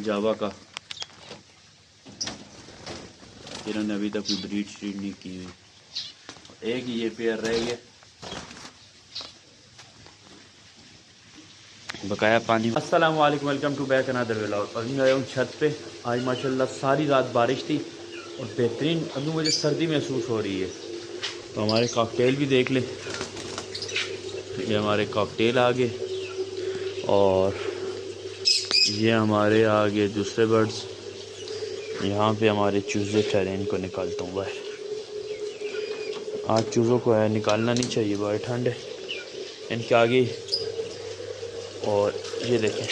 जावा का। इन्होंने अभी तक कोई ब्रीड श्रीड नहीं की हुई। एक ये पेयर रह गया, बकाया पानी। अस्सलाम वालेकुम, welcome to back another vlog. अभी आया हूँ छत पे। आज माशाल्लाह सारी रात बारिश थी और बेहतरीन अभी मुझे सर्दी महसूस हो रही है। तो हमारे कॉकटेल भी देख लें, ये हमारे कॉकटेल आ गए और ये हमारे आगे दूसरे बर्ड्स। यहाँ पे हमारे चूज़े ठहरे, इनको निकालता हूँ बाहर। आज चूज़ों को है निकालना नहीं चाहिए, बाहर ठंड है इनके आगे। और ये देखें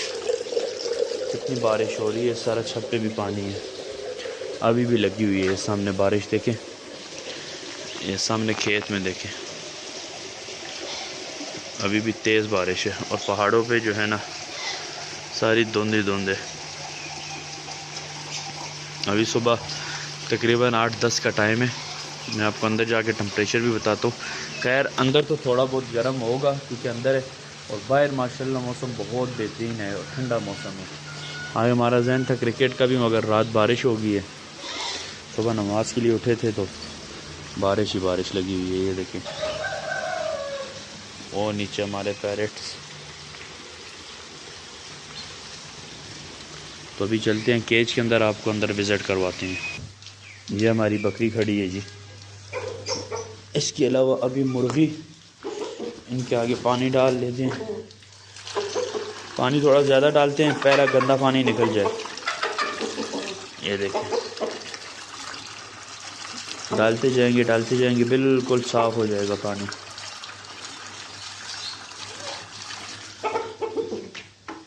कितनी बारिश हो रही है, सारा छत पे भी पानी है, अभी भी लगी हुई है। सामने बारिश देखें, ये सामने खेत में देखें अभी भी तेज़ बारिश है। और पहाड़ों पे जो है ना सारी धुंध ही धुंध है। अभी सुबह तकरीबन 8-10 का टाइम है। मैं आपको अंदर जाके टेम्परेचर भी बताता हूँ। खैर अंदर तो थोड़ा बहुत गर्म होगा क्योंकि अंदर है, और बाहर माशाल्लाह मौसम बहुत बेहतरीन है और ठंडा मौसम है। आज हमारा जहन था क्रिकेट का भी, मगर रात बारिश हो गई है। सुबह नमाज के लिए उठे थे तो बारिश ही बारिश लगी हुई है। ये देखें और नीचे हमारे पैरेट्स। तो अभी चलते हैं केज के अंदर, आपको अंदर विज़िट करवाते हैं। ये हमारी बकरी खड़ी है जी। इसके अलावा अभी मुर्गी, इनके आगे पानी डाल लेते हैं। पानी थोड़ा ज़्यादा डालते हैं, पहला गंदा पानी निकल जाए। ये देखें डालते जाएंगे बिल्कुल साफ़ हो जाएगा पानी।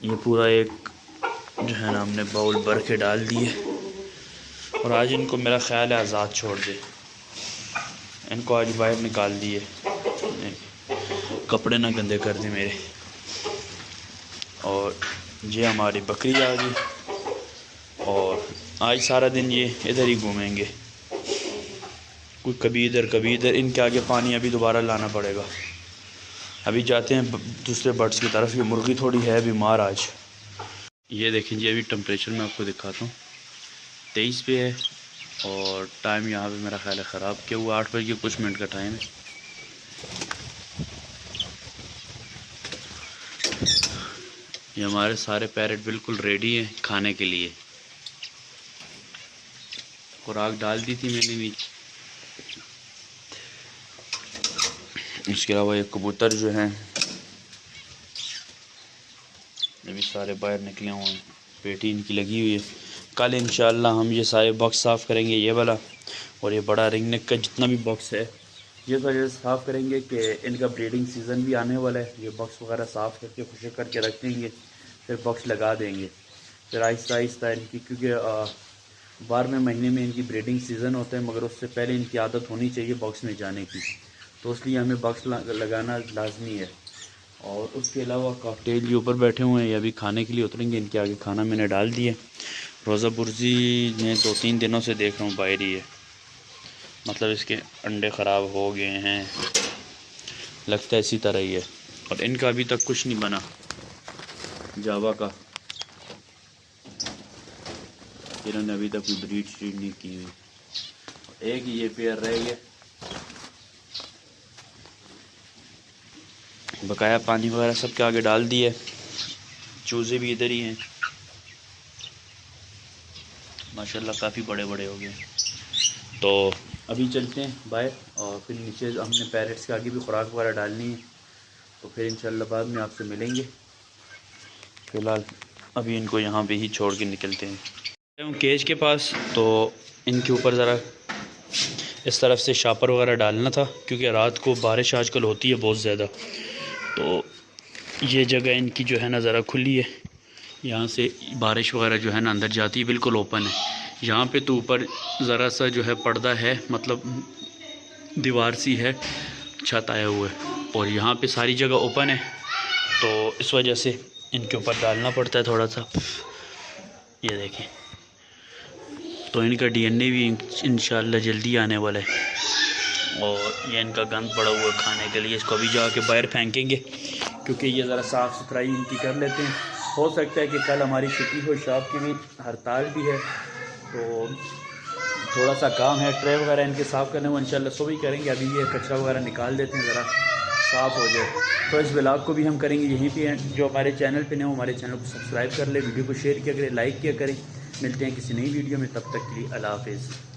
ये पूरा एक जो है ना हमने बाउल भर के डाल दिए। और आज इनको मेरा ख़्याल है आज़ाद छोड़ दे। इनको आज बाहर निकाल दिए, कपड़े ना गंदे कर दे मेरे। और ये हमारी बकरी आ गई और आज सारा दिन ये इधर ही घूमेंगे, कोई कभी इधर कभी इधर। इनके आगे पानी अभी दोबारा लाना पड़ेगा। अभी जाते हैं दूसरे बर्ड्स की तरफ। ये मुर्गी थोड़ी है बीमार आज। ये देखें जी, अभी टेम्परेचर मैं आपको दिखाता हूँ 23 पे है। और टाइम यहाँ पे मेरा ख्याल है ख़राब किया हुआ, 8 बजे कुछ मिनट का टाइम है। ये हमारे सारे पैरेट बिल्कुल रेडी हैं खाने के लिए। खुराक डाल दी थी मैंने नीचे। इसके अलावा ये कबूतर जो हैं ये भी सारे बाहर निकले हुए हैं, पेटी इनकी लगी हुई है। कल इंशाल्लाह हम ये सारे बॉक्स साफ़ करेंगे, ये वाला और ये बड़ा रिंग नेक का जितना भी बॉक्स है ये वजह साफ़ करेंगे कि इनका ब्रीडिंग सीज़न भी आने वाला है। ये बॉक्स वगैरह साफ़ करके खुश करके रख देंगे, फिर बॉक्स लगा देंगे। फिर आहिस्ता आहिस्ता इनकी, क्योंकि 12वें महीने में इनकी ब्रीडिंग सीज़न होता है, मगर उससे पहले इनकी आदत होनी चाहिए बॉक्स में जाने की, तो इसलिए हमें बॉक्स लगाना लाजमी है। और उसके अलावा कॉकटेल के ऊपर बैठे हुए हैं, ये अभी खाने के लिए उतरेंगे। इनके आगे खाना मैंने डाल दिया। रोज़ा बुर्जी ने 2-3 दिनों से देख रहा हूँ बाहर ही है, मतलब इसके अंडे ख़राब हो गए हैं, लगता है इसी तरह ही है। और इनका अभी तक कुछ नहीं बना जावा का। इन्होंने अभी तक कोई ब्रीड श्रीड नहीं की हुई। एक ये पेयर रह गया, बकाया पानी वगैरह सब के आगे डाल दिए। चूज़े भी इधर ही हैं माशाल्लाह, काफ़ी बड़े बड़े हो गए। तो अभी चलते हैं बाहर और फिर नीचे हमने पैरेट्स के आगे भी खुराक वगैरह डालनी है, तो फिर इंशाल्लाह बाद में आपसे मिलेंगे। फ़िलहाल अभी इनको यहाँ पे ही छोड़ के निकलते हैं हम केज के पास। तो इनके ऊपर ज़रा इस तरफ से शापर वगैरह डालना था, क्योंकि रात को बारिश आजकल होती है बहुत ज़्यादा। तो ये जगह इनकी जो है ना ज़रा खुली है, यहाँ से बारिश वगैरह जो है ना अंदर जाती है, बिल्कुल ओपन है। यहाँ पे तो ऊपर ज़रा सा जो है पर्दा है, मतलब दीवार सी है, छत आया हुआ है, और यहाँ पे सारी जगह ओपन है। तो इस वजह से इनके ऊपर डालना पड़ता है थोड़ा सा। ये देखें, तो इनका डीएनए भी इंशाल्लाह जल्दी आने वाला है। और ये इनका गंद पड़ा हुआ है खाने के लिए, इसको अभी जाके बाहर फेंकेंगे, क्योंकि ये ज़रा साफ़ सुथराई इनकी कर लेते हैं हो सकता है कि कल हमारी छुट्टी हो, शॉप की भी हड़ताल भी है, तो थोड़ा सा काम है, ट्रे वगैरह इनके साफ़ करने वो इंशाल्लाह सुबह ही करेंगे। अभी ये कचरा वगैरह निकाल देते हैं, ज़रा साफ़ हो जाए। तो इस व्लॉग को भी हम करेंगे यहीं पे। जो हमारे चैनल पे नहीं वो हमारे चैनल को सब्सक्राइब कर ले, वीडियो को शेयर किया करें, लाइक किया करें। मिलते हैं किसी नई वीडियो में, तब तक के लिए अल्लाह हाफ़िज़।